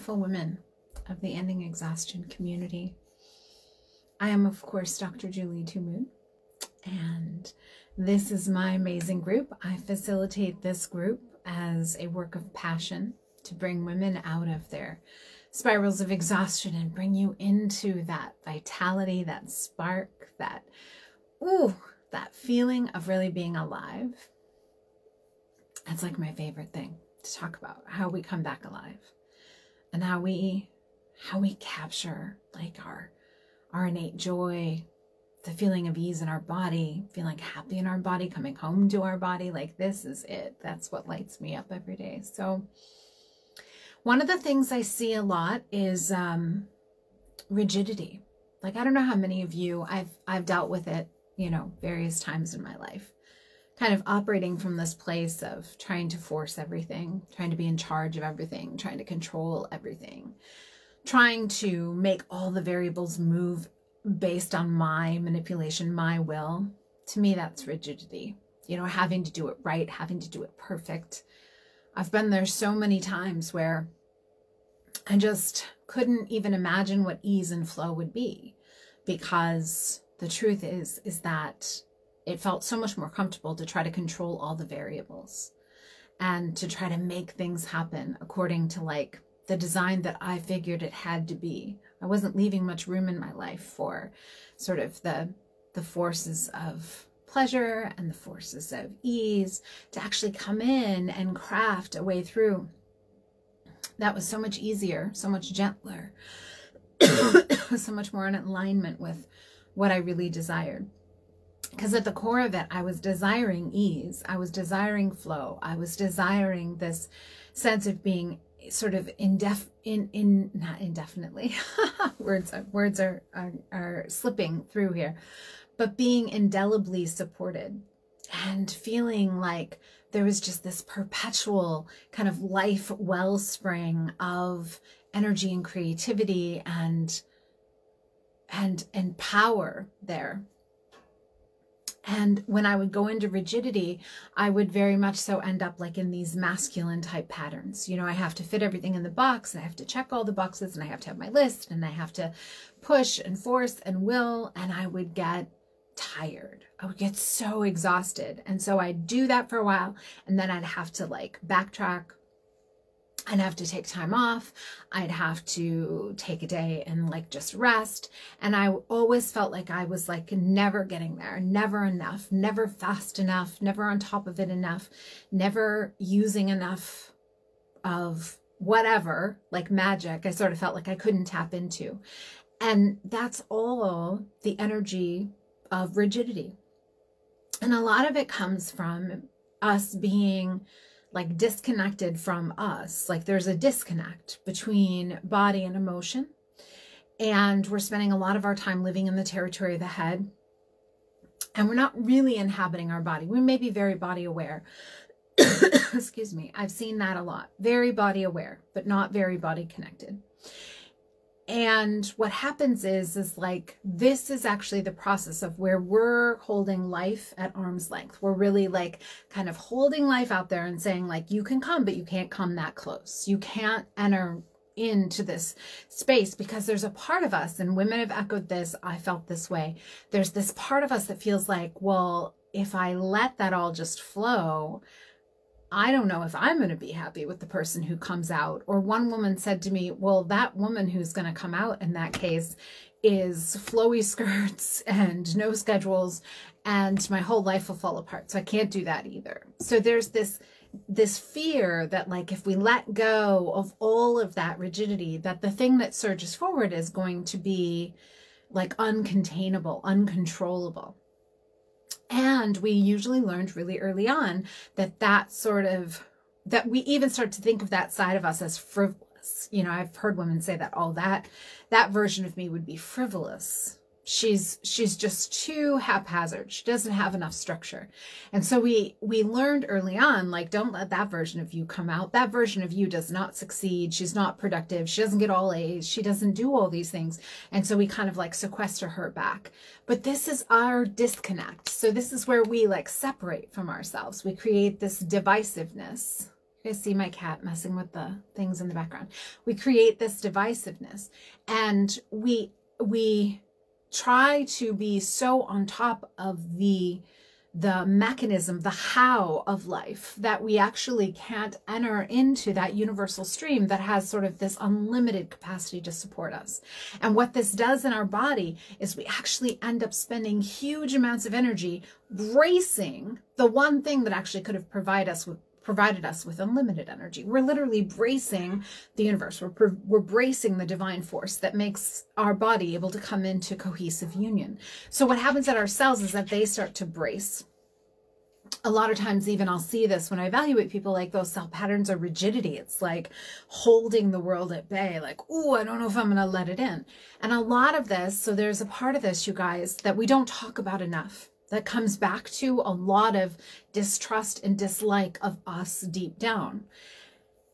beautiful women of the Ending Exhaustion community. I am, of course, Dr. Julie Tumoon, and this is my amazing group. I facilitate this group as a work of passion to bring women out of their spirals of exhaustion and bring you into that vitality, that spark, that feeling of really being alive. That's like my favorite thing to talk about, how we come back alive and how we capture like our innate joy, the feeling of ease in our body, feeling happy in our body, coming home to our body. Like, this is it. That's what lights me up every day. So one of the things I see a lot is rigidity. Like, I don't know how many of you, I've dealt with it, you know, various times in my life, kind of operating from this place of trying to force everything, trying to be in charge of everything, trying to control everything, trying to make all the variables move based on my manipulation, my will. To me, that's rigidity. You know, having to do it right, having to do it perfect. I've been there so many times where I just couldn't even imagine what ease and flow would be, because the truth is that it felt so much more comfortable to try to control all the variables and to try to make things happen according to like the design that I figured it had to be. I wasn't leaving much room in my life for sort of the forces of pleasure and the forces of ease to actually come in and craft a way through that was so much easier, so much gentler, so much more in alignment with what I really desired. Because at the core of it, I was desiring ease, I was desiring flow, I was desiring this sense of being sort of not indefinitely, words are slipping through here, but being indelibly supported and feeling like there was just this perpetual kind of life wellspring of energy and creativity and power there. And when I would go into rigidity, I would very much so end up like in these masculine type patterns. You know, I have to fit everything in the box, and I have to check all the boxes, and I have to have my list, and I have to push and force and will, and I would get tired. I would get so exhausted. And so I'd do that for a while, and then I'd have to like backtrack. I'd have to take time off. I'd have to take a day and like just rest. And I always felt like I was like never getting there, never enough, never fast enough, never on top of it enough, never using enough of whatever, like magic, I sort of felt like I couldn't tap into. And that's all the energy of rigidity. And a lot of it comes from us being like disconnected from us. Like there's a disconnect between body and emotion. And we're spending a lot of our time living in the territory of the head. And we're not really inhabiting our body. We may be very body aware. Excuse me. I've seen that a lot. Very body aware, but not very body connected. And what happens is like, this is actually the process of where we're holding life at arm's length. We're really like kind of holding life out there and saying like, you can come, but you can't come that close. You can't enter into this space, because there's a part of us, and women have echoed this, I felt this way. There's this part of us that feels like, well, if I let that all just flow, I don't know if I'm going to be happy with the person who comes out. Or one woman said to me, well, that woman who's going to come out in that case is flowy skirts and no schedules, and my whole life will fall apart. So I can't do that either. So there's this fear that like, if we let go of all of that rigidity, that the thing that surges forward is going to be like uncontainable, uncontrollable. And we usually learned really early on that we even start to think of that side of us as frivolous. You know, I've heard women say that, oh, that version of me would be frivolous. She's just too haphazard. She doesn't have enough structure. And so we learned early on, like, don't let that version of you come out. That version of you does not succeed. She's not productive. She doesn't get all A's. She doesn't do all these things. And so we kind of like sequester her back. But this is our disconnect. So this is where we like separate from ourselves. We create this divisiveness. You guys see my cat messing with the things in the background. We create this divisiveness, and we try to be so on top of the mechanism, the how of life, that we actually can't enter into that universal stream that has sort of this unlimited capacity to support us. And what this does in our body is we actually end up spending huge amounts of energy bracing the one thing that actually could have provided us with unlimited energy. We're literally bracing the universe. We're bracing the divine force that makes our body able to come into cohesive union. So what happens at our cells is that they start to brace. A lot of times, even I'll see this when I evaluate people, like those cell patterns are rigidity. It's like holding the world at bay, like, oh, I don't know if I'm going to let it in. And a lot of this, so there's a part of this, you guys, that we don't talk about enough, that comes back to a lot of distrust and dislike of us deep down.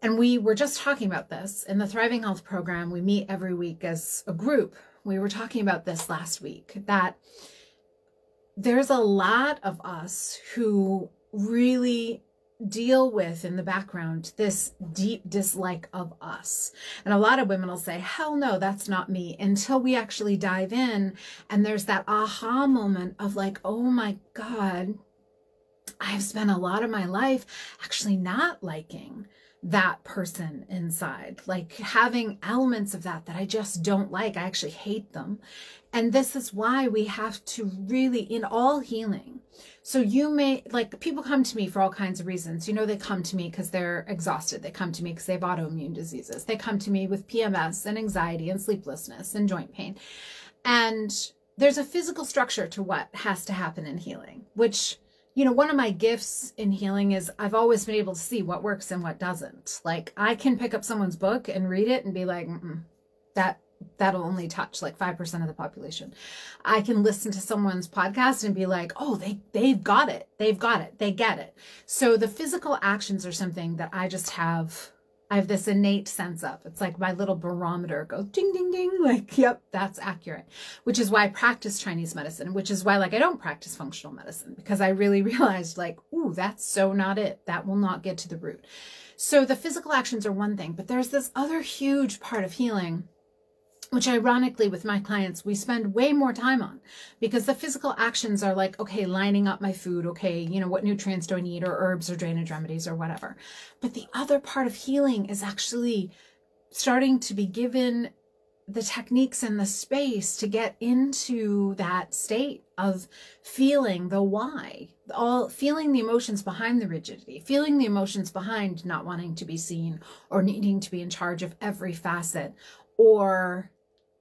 And we were just talking about this in the Thriving Health program. We meet every week as a group. We were talking about this last week, that there's a lot of us who really deal with in the background this deep dislike of us. And a lot of women will say, hell no, that's not me, until we actually dive in and there's that aha moment of like, oh my God, I've spent a lot of my life actually not liking that person inside, like having elements of that I just don't like. I actually hate them. And this is why we have to really, in all healing. So you may, like, people come to me for all kinds of reasons. You know, they come to me because they're exhausted. They come to me because they have autoimmune diseases. They come to me with PMS and anxiety and sleeplessness and joint pain. And there's a physical structure to what has to happen in healing, which, you know, one of my gifts in healing is I've always been able to see what works and what doesn't. Like, I can pick up someone's book and read it and be like, that'll only touch like 5% of the population. I can listen to someone's podcast and be like, oh, they've got it. They've got it. They get it. So the physical actions are something that I have this innate sense of. It's like my little barometer goes ding, ding, ding. Like, yep, that's accurate. Which is why I practice Chinese medicine, which is why, like, I don't practice functional medicine, because I really realized, like, ooh, that's so not it. That will not get to the root. So the physical actions are one thing, but there's this other huge part of healing, which ironically with my clients, we spend way more time on, because the physical actions are like, okay, lining up my food. Okay, you know, what nutrients do I need, or herbs or drainage remedies or whatever. But the other part of healing is actually starting to be given the techniques and the space to get into that state of feeling the why, feeling the emotions behind the rigidity, feeling the emotions behind not wanting to be seen or needing to be in charge of every facet, or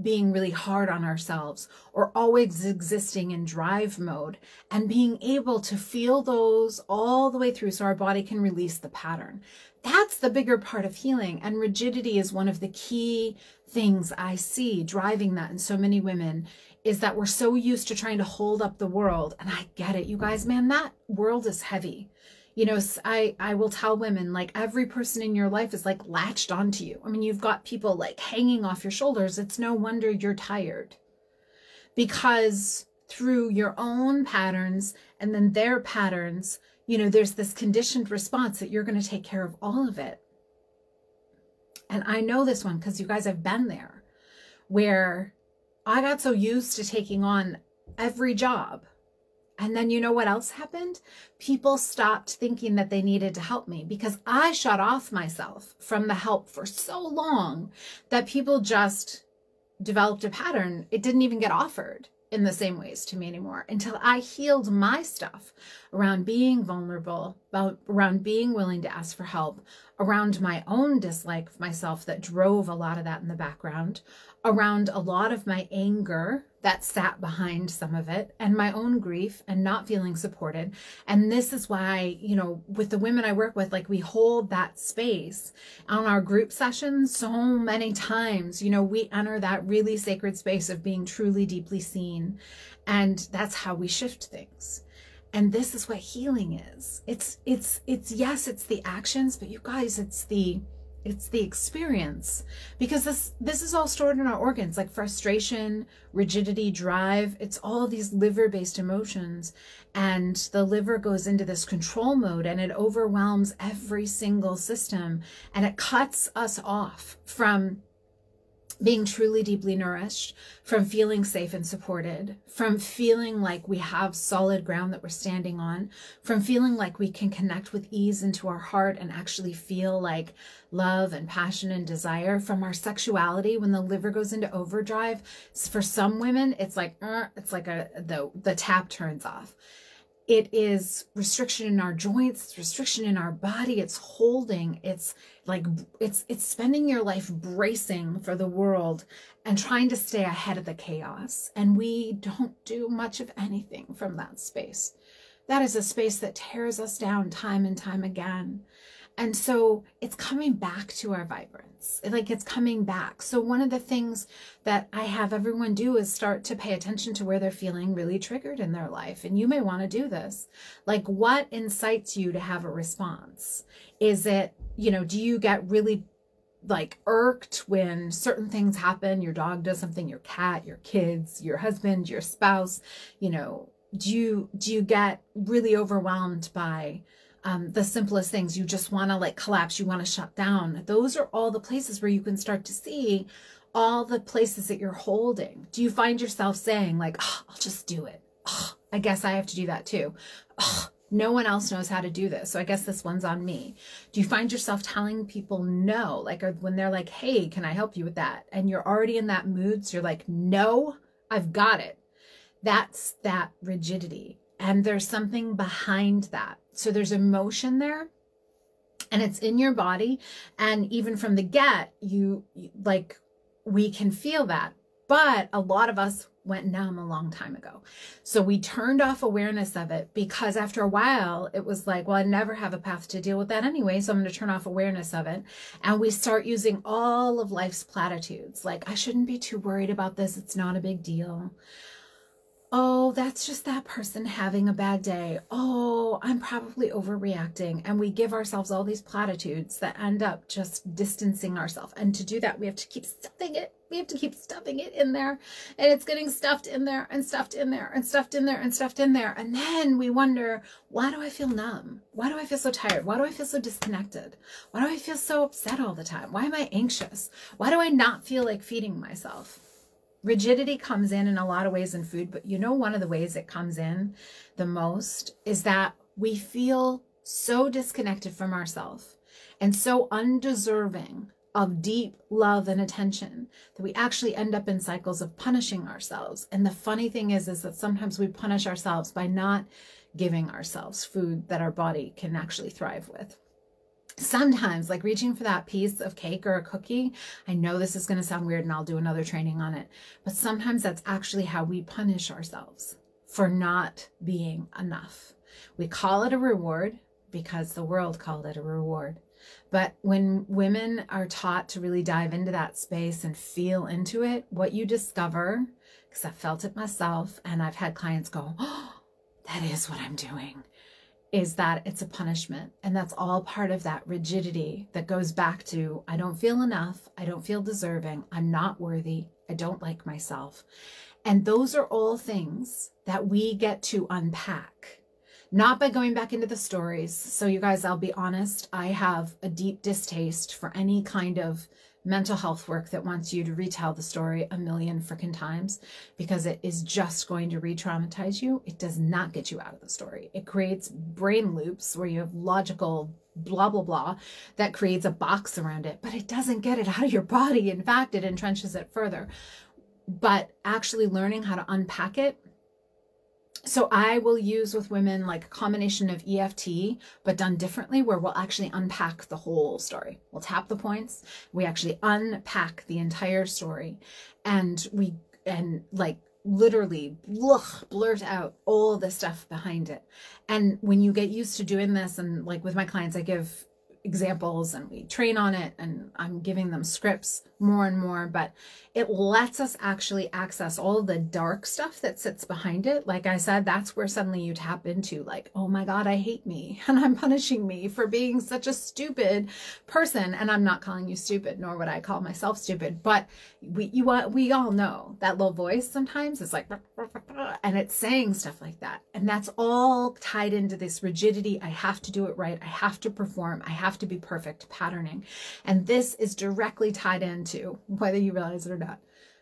being really hard on ourselves, or always existing in drive mode, and being able to feel those all the way through so our body can release the pattern. That's the bigger part of healing. And rigidity is one of the key things I see driving that in so many women, is that we're so used to trying to hold up the world. And I get it, you guys, man, that world is heavy. You know, I will tell women, like, every person in your life is like latched onto you. I mean, you've got people like hanging off your shoulders. It's no wonder you're tired, because through your own patterns and then their patterns, you know, there's this conditioned response that you're going to take care of all of it. And I know this one because, you guys, I've been there, where I got so used to taking on every job. And then you know what else happened? People stopped thinking that they needed to help me, because I shut off myself from the help for so long that people just developed a pattern. It didn't even get offered in the same ways to me anymore, until I healed my stuff around being vulnerable, around being willing to ask for help, around my own dislike of myself that drove a lot of that in the background, around a lot of my anger that sat behind some of it, and my own grief and not feeling supported. And this is why, you know, with the women I work with, like, we hold that space on our group sessions so many times. You know, we enter that really sacred space of being truly deeply seen. And that's how we shift things. And this is what healing is. It's yes, it's the actions, but you guys, it's It's the experience, because this is all stored in our organs, like frustration, rigidity, drive. It's all these liver-based emotions, and the liver goes into this control mode and it overwhelms every single system, and it cuts us off from being truly deeply nourished, from feeling safe and supported, from feeling like we have solid ground that we're standing on, from feeling like we can connect with ease into our heart and actually feel like love and passion and desire, from our sexuality. When the liver goes into overdrive, for some women, it's like the tap turns off. It is restriction in our joints, it's restriction in our body, it's holding, it's like, it's spending your life bracing for the world and trying to stay ahead of the chaos. And we don't do much of anything from that space. That is a space that tears us down time and time again. And so it's coming back to our vibrance, like it's coming back. So one of the things that I have everyone do is start to pay attention to where they're feeling really triggered in their life. And you may want to do this. Like, what incites you to have a response? Is it, you know, do you get really like irked when certain things happen? Your dog does something, your cat, your kids, your husband, your spouse, you know, do you get really overwhelmed by the simplest things? You just want to like collapse. You want to shut down. Those are all the places where you can start to see all the places that you're holding. Do you find yourself saying like, oh, I'll just do it. Oh, I guess I have to do that too. Oh, no one else knows how to do this, so I guess this one's on me. Do you find yourself telling people no? Like, or when they're like, hey, can I help you with that? And you're already in that mood. So you're like, no, I've got it. That's that rigidity. And there's something behind that. So there's emotion there, and it's in your body. And even from the get, we can feel that. But a lot of us went numb a long time ago. So we turned off awareness of it, because after a while it was like, well, I never have a path to deal with that anyway, so I'm going to turn off awareness of it. And we start using all of life's platitudes. Like, I shouldn't be too worried about this. It's not a big deal. Oh, that's just that person having a bad day. Oh, I'm probably overreacting. And we give ourselves all these platitudes that end up just distancing ourselves. And to do that, we have to keep stuffing it. We have to keep stuffing it in there. And it's getting stuffed in there and stuffed in there and stuffed in there and stuffed in there. And then we wonder, why do I feel numb? Why do I feel so tired? Why do I feel so disconnected? Why do I feel so upset all the time? Why am I anxious? Why do I not feel like feeding myself? Rigidity comes in a lot of ways in food, but you know, one of the ways it comes in the most is that we feel so disconnected from ourselves and so undeserving of deep love and attention that we actually end up in cycles of punishing ourselves. And the funny thing is that sometimes we punish ourselves by not giving ourselves food that our body can actually thrive with. Sometimes, like reaching for that piece of cake or a cookie, I know this is going to sound weird and I'll do another training on it, but sometimes that's actually how we punish ourselves for not being enough. We call it a reward because the world called it a reward. But when women are taught to really dive into that space and feel into it, what you discover, because I felt it myself and I've had clients go, oh, that is what I'm doing, is that it's a punishment. And that's all part of that rigidity that goes back to, I don't feel enough. I don't feel deserving. I'm not worthy. I don't like myself. And those are all things that we get to unpack, not by going back into the stories. So you guys, I'll be honest, I have a deep distaste for any kind of mental health work that wants you to retell the story a million freaking times, because it is just going to re-traumatize you. It does not get you out of the story. It creates brain loops where you have logical blah, blah, blah, that creates a box around it, but it doesn't get it out of your body. In fact, it entrenches it further. But actually learning how to unpack it. So I will use with women like a combination of EFT, but done differently, where we'll actually unpack the whole story. We'll tap the points. We actually unpack the entire story, and like literally blurt out all the stuff behind it. And when you get used to doing this, and like with my clients, I give examples and we train on it, and I'm giving them scripts more and more, but it lets us actually access all the dark stuff that sits behind it. Like I said, that's where suddenly you tap into like, oh my God, I hate me and I'm punishing me for being such a stupid person. And I'm not calling you stupid, nor would I call myself stupid, but we all know that little voice sometimes is like, and it's saying stuff like that. And that's all tied into this rigidity. I have to do it right. I have to perform. I have to be perfect patterning. And this is directly tied into, whether you realize it or not,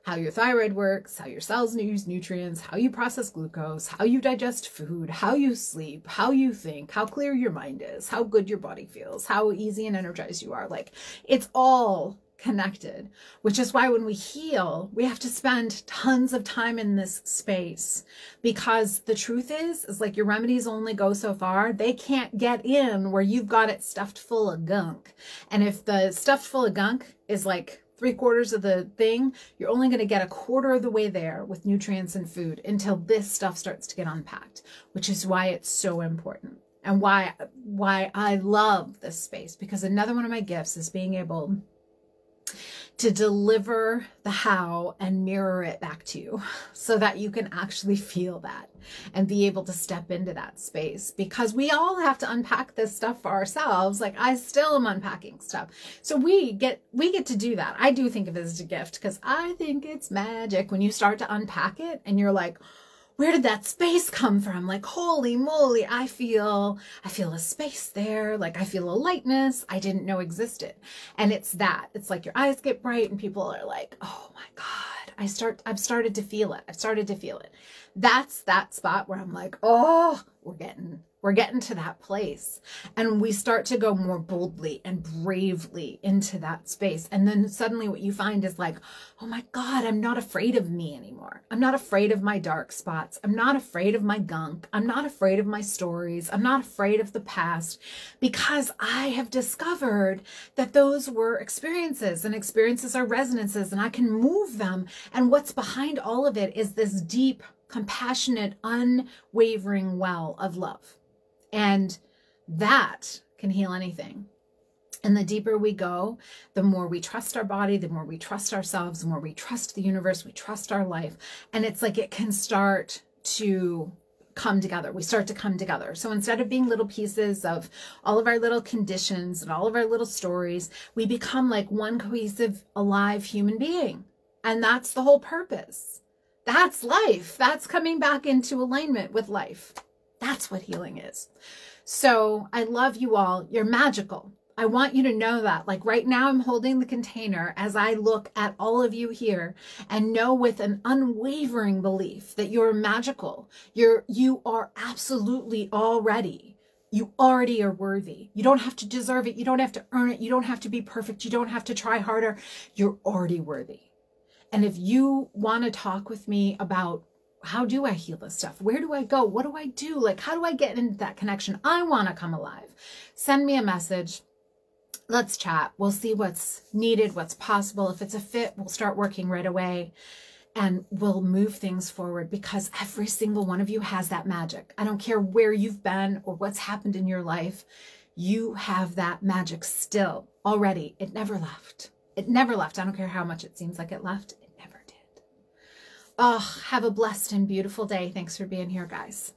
how your thyroid works, how your cells use nutrients, how you process glucose, how you digest food, how you sleep, how you think, how clear your mind is, how good your body feels, how easy and energized you are. Like, it's all connected, which is why when we heal, we have to spend tons of time in this space, because the truth is like your remedies only go so far. They can't get in where you've got it stuffed full of gunk. And if the stuffed full of gunk is like 3/4 of the thing, you're only going to get 1/4 of the way there with nutrients and food until this stuff starts to get unpacked, which is why it's so important. And why I love this space, because another one of my gifts is being able to deliver the how and mirror it back to you so that you can actually feel that and be able to step into that space, because we all have to unpack this stuff for ourselves. Like, I still am unpacking stuff. So we get to do that. I do think of it as a gift, because I think it's magic when you start to unpack it and you're like, where did that space come from? Like, holy moly, I feel a space there. Like, I feel a lightness I didn't know existed. And it's that. It's like your eyes get bright and people are like, oh my God, I've started to feel it. I've started to feel it. That's that spot where I'm like, oh, we're getting to that place. And we start to go more boldly and bravely into that space. And then suddenly what you find is like, oh my God, I'm not afraid of me anymore. I'm not afraid of my dark spots. I'm not afraid of my gunk. I'm not afraid of my stories. I'm not afraid of the past, because I have discovered that those were experiences, and experiences are resonances, and I can move them. And what's behind all of it is this deep, compassionate, unwavering well of love. And that can heal anything. And the deeper we go, the more we trust our body, the more we trust ourselves, the more we trust the universe, we trust our life. And it's like it can start to come together. We start to come together. So instead of being little pieces of all of our little conditions and all of our little stories, we become like one cohesive, alive human being. And that's the whole purpose. That's life. That's coming back into alignment with life. That's what healing is. So I love you all. You're magical. I want you to know that. Like right now, I'm holding the container as I look at all of you here and know with an unwavering belief that you're magical. You are absolutely already. You already are worthy. You don't have to deserve it. You don't have to earn it. You don't have to be perfect. You don't have to try harder. You're already worthy. And if you want to talk with me about how do I heal this stuff? Where do I go? What do I do? Like, how do I get into that connection? I want to come alive. Send me a message. Let's chat. We'll see what's needed, what's possible. If it's a fit, we'll start working right away and we'll move things forward, because every single one of you has that magic. I don't care where you've been or what's happened in your life. You have that magic still already. It never left. It never left. I don't care how much it seems like it left. It never did. Oh, have a blessed and beautiful day. Thanks for being here, guys.